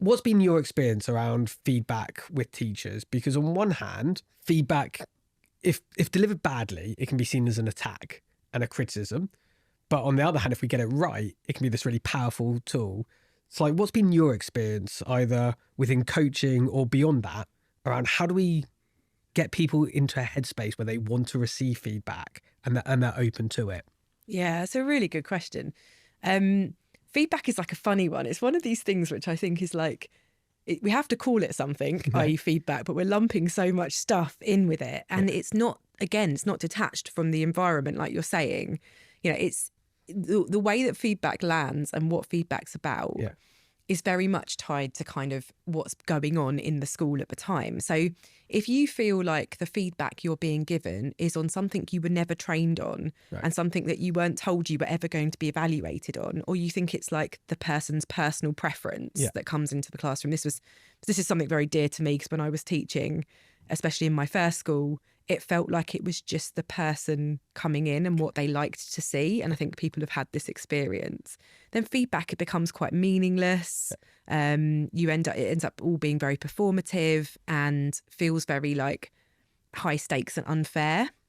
What's been your experience around feedback with teachers? Because on one hand, feedback, if delivered badly, it can be seen as an attack and a criticism. But on the other hand, if we get it right, it can be this really powerful tool. So like, what's been your experience either within coaching or beyond that around how do we get people into a headspace where they want to receive feedback and they're open to it? Yeah, it's a really good question. Feedback is like a funny one. It's one of these things which I think is like, we have to call it something, i.e. feedback, but we're lumping so much stuff in with it. And it's not, again, it's not detached from the environment, like you're saying. You know, it's the way that feedback lands and what feedback's about is very much tied to kind of what's going on in the school at the time. So if you feel like the feedback you're being given is on something you were never trained on and something that you weren't told you were ever going to be evaluated on, or you think it's like the person's personal preference that comes into the classroom. This is something very dear to me, because when I was teaching, especially in my first school, it felt like it was just the person coming in and what they liked to see. And I think people have had this experience. Then feedback, it becomes quite meaningless. It ends up all being very performative and feels very like high stakes and unfair.